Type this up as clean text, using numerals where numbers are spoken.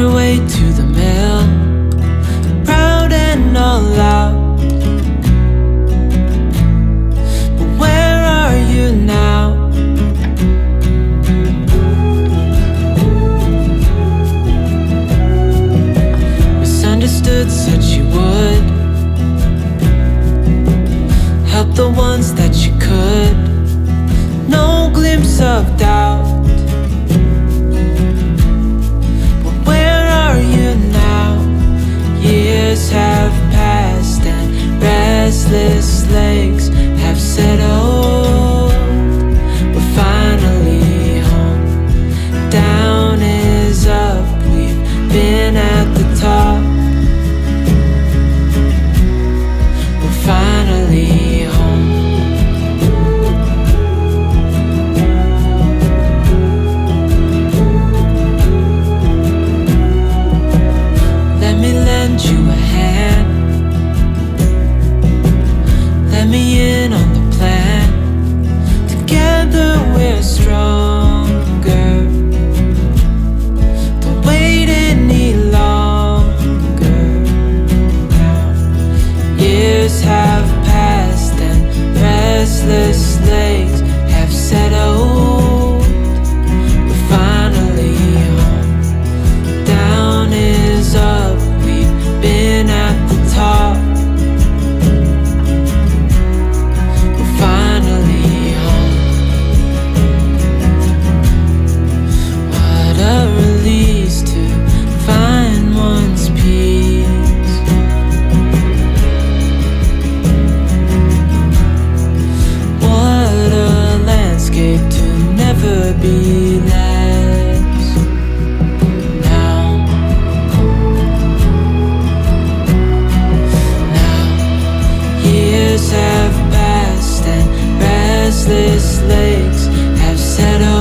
her way to the mill, proud and all out. But where are you now? Misunderstood, said she would help the ones that she could. No glimpse of doubt. But where are you now? Years have passed and restless legs have settled. We're finally home. Down is up. We've been at the top. We're finally home. Let me lend you a hand. Let me in on the plan. Together we're stronger. Don't wait any longer now. Years have passed and restless legs have settled. We're finally home. Down is up. We've been at the top. We're finally home. What a release to find one's peace. What a landscape to never be less. Now years have passed and restless legs have settled.